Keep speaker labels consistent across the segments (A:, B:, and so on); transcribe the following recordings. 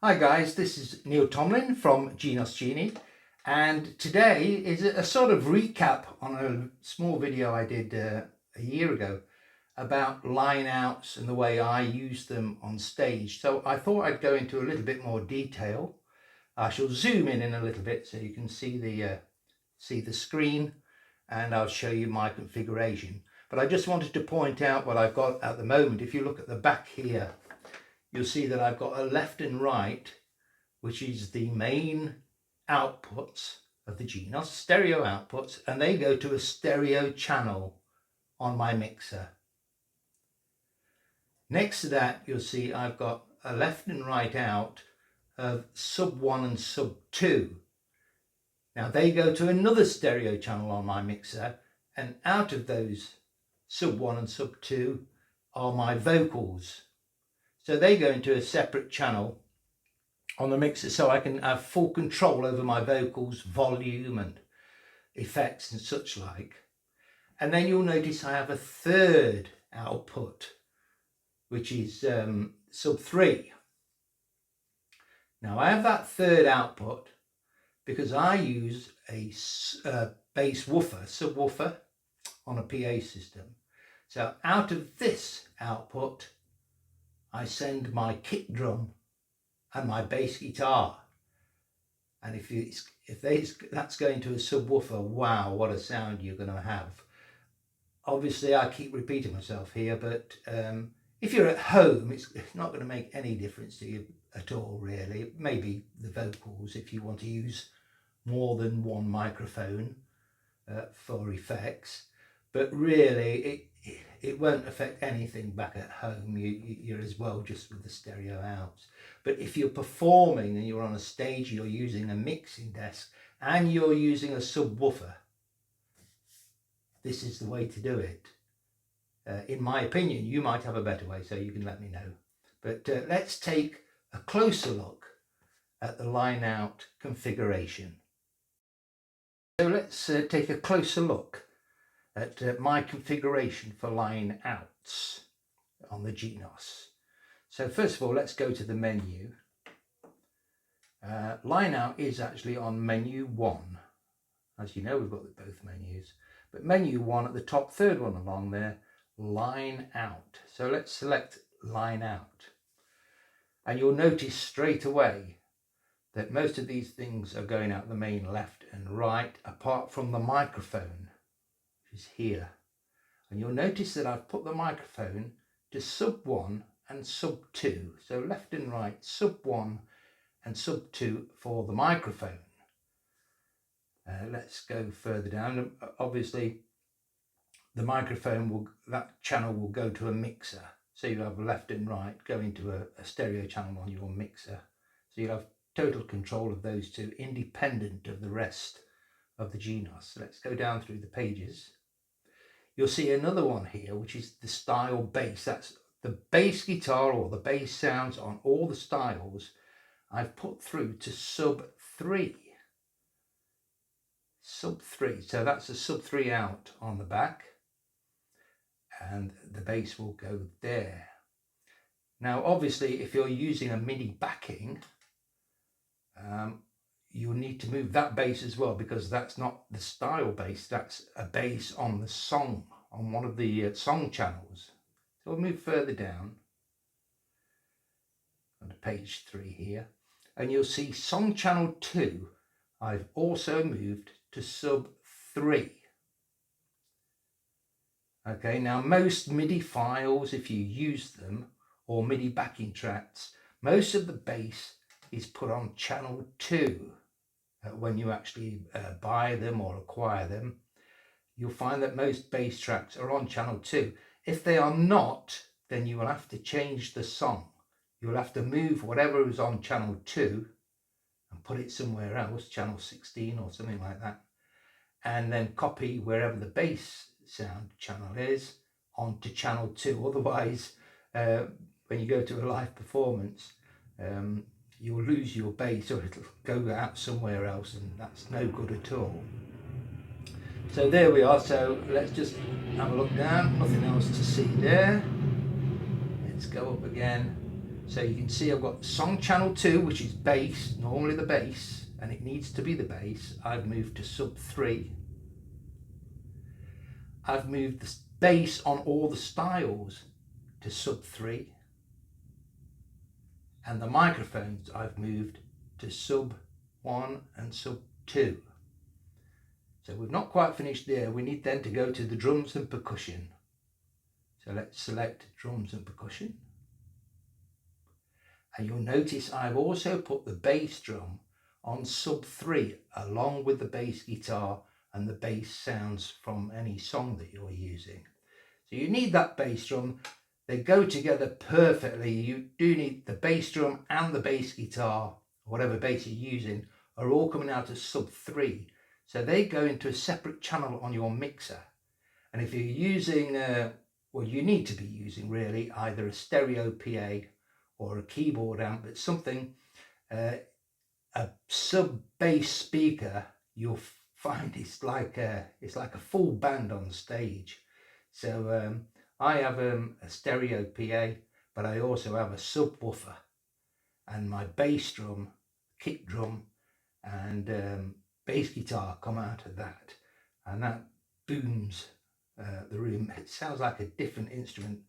A: Hi guys, this is Neil Tomlin from Genos Genie, and today is a sort of recap on a small video I did a year ago about line outs and the way I use them on stage. So I thought I'd go into a little bit more detail. I shall zoom in a little bit so you can see the screen, and I'll show you my configuration. But I just wanted to point out what I've got at the moment. If you look at the back here, you'll see that I've got a left and right, which is the main outputs of the Genos, stereo outputs, and they go to a stereo channel on my mixer. Next to that, you'll see I've got a left and right out of sub 1 and sub 2. Now they go to another stereo channel on my mixer, and out of those sub 1 and sub 2 are my vocals. So they go into a separate channel on the mixer, so I can have full control over my vocals, volume and effects and such like. And then you'll notice I have a third output, which is sub 3. Now I have that third output because I use a bass woofer, subwoofer on a PA system. So out of this output, I send my kick drum and my bass guitar. And if that's going to a subwoofer, wow, what a sound you're going to have. Obviously, I keep repeating myself here, but if you're at home, it's not going to make any difference to you at all, really. Maybe the vocals, if you want to use more than one microphone for effects. But really, it won't affect anything back at home. You're as well just with the stereo outs. But if you're performing and you're on a stage, you're using a mixing desk and you're using a subwoofer, this is the way to do it. In my opinion, you might have a better way, so you can let me know. But let's take a closer look at the line out configuration. So let's take a closer look at my configuration for line outs on the Genos. So first of all, let's go to the menu. Line out is actually on menu 1. As you know, we've got both menus, but menu 1 at the top, third one along there, line out. So let's select line out, and you'll notice straight away that most of these things are going out the main left and right, apart from the microphone, which is here. And you'll notice that I've put the microphone to sub 1 and sub 2. So left and right, sub 1 and sub 2 for the microphone. Let's go further down. Obviously, the microphone that channel will go to a mixer. So you have left and right going to a stereo channel on your mixer. So you'll have total control of those two, independent of the rest of the Genos. Let's go down through the pages. You'll see another one here, which is the style bass. That's the bass guitar or the bass sounds on all the styles I've put through to sub 3. Sub 3. So that's a sub 3 out on the back, and the bass will go there. Now, obviously, if you're using a MIDI backing, you'll need to move that bass as well, because that's not the style bass, that's a bass on the song, on one of the song channels. So we'll move further down on to page 3 here, and you'll see song channel 2 I've also moved to sub 3. Okay, now most MIDI files, if you use them, or MIDI backing tracks, most of the bass is put on channel 2. When you actually buy them or acquire them, you'll find that most bass tracks are on channel 2. If they are not, then you will have to change the song. You'll have to move whatever is on channel 2 and put it somewhere else, channel 16 or something like that, and then copy wherever the bass sound channel is onto channel 2. Otherwise, when you go to a live performance, you'll lose your bass, or it'll go out somewhere else, and that's no good at all. So there we are. So let's just have a look down. Nothing else to see there. Let's go up again. So you can see I've got song channel 2, which is bass, normally the bass, and it needs to be the bass. I've moved to sub 3. I've moved the bass on all the styles to sub 3. And the microphones I've moved to sub 1 and sub 2. So we've not quite finished there. We need then to go to the drums and percussion. So let's select drums and percussion. And you'll notice I've also put the bass drum on sub 3 along with the bass guitar and the bass sounds from any song that you're using. So you need that bass drum. They go together perfectly. You do need the bass drum and the bass guitar, whatever bass you're using, are all coming out as sub 3. So they go into a separate channel on your mixer. And if you're using, well, you need to be using really either a stereo PA or a keyboard amp, but something, a sub bass speaker, you'll find it's like a full band on stage. So I have a stereo PA, but I also have a subwoofer, and my bass drum, kick drum, and bass guitar come out of that, and that booms the room. It sounds like a different instrument.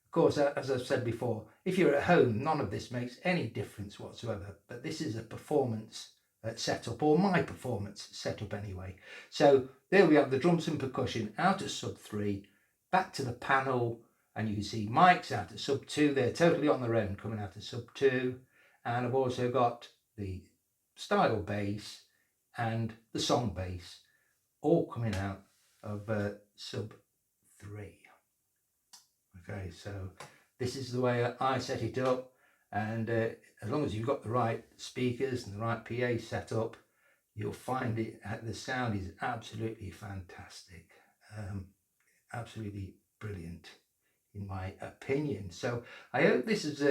A: Of course, as I've said before, if you're at home, none of this makes any difference whatsoever, but this is a performance setup, or my performance setup anyway. So there we have the drums and percussion out at sub 3, back to the panel, and you can see mics out at sub 2. They're totally on their own coming out of sub 2, and I've also got the style bass and the song bass all coming out of sub 3. Okay, so this is the way I set it up, and as long as you've got the right speakers and the right PA set up, you'll find it, the sound is absolutely fantastic, absolutely brilliant in my opinion. So I hope this is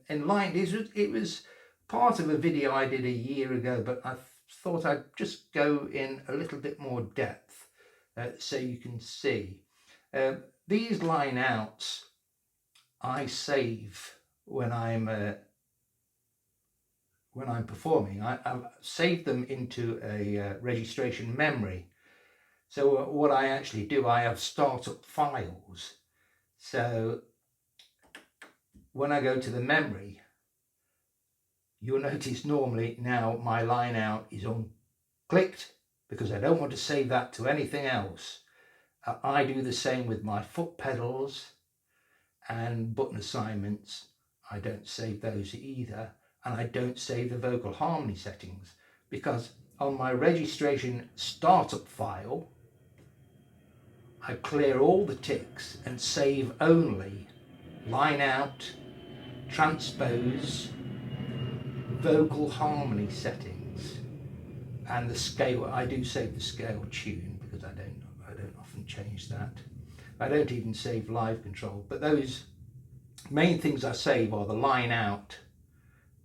A: enlightened. It was part of a video I did a year ago, but I thought I'd just go in a little bit more depth so you can see. These line outs I save when I'm performing. I've saved them into a registration memory. So what I actually do, I have startup files. So when I go to the memory, you'll notice normally now my line out is unclicked because I don't want to save that to anything else. I do the same with my foot pedals and button assignments. I don't save those either, and I don't save the vocal harmony settings because on my registration startup file I clear all the ticks and save only line out, transpose, vocal harmony settings, and the scale. I do save the scale tune because I don't often change that. I don't even save live control, but those main things I save are the line out,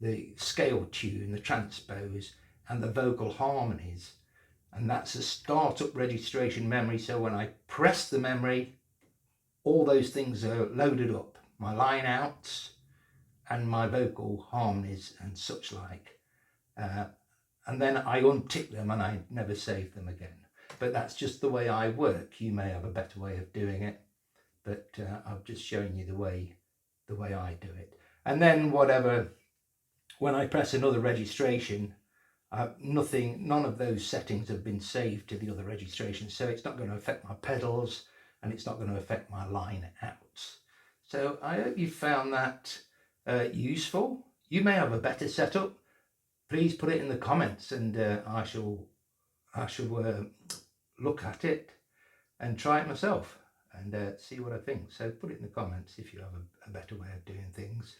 A: the scale tune, the transpose, and the vocal harmonies. And that's a startup registration memory. So when I press the memory, all those things are loaded up. My line outs and my vocal harmonies and such like. And then I untick them and I never save them again. But that's just the way I work. You may have a better way of doing it, but I've just shown you the way I do it. And then when I press another registration, none of those settings have been saved to the other registration, so it's not going to affect my pedals and it's not going to affect my line outs. So I hope you found that useful. You may have a better setup. Please put it in the comments, and I shall look at it and try it myself and see what I think. So put it in the comments if you have a better way of doing things.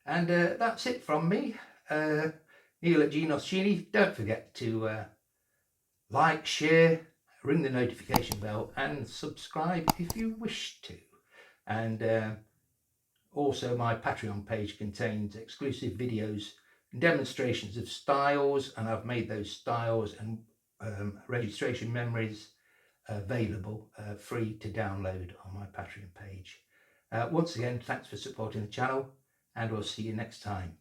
A: And that's it from me, Neil at Genos Genie. Don't forget to like, share, ring the notification bell and subscribe if you wish to. And also my Patreon page contains exclusive videos and demonstrations of styles, and I've made those styles and registration memories available free to download on my Patreon page. Once again, thanks for supporting the channel, and we'll see you next time.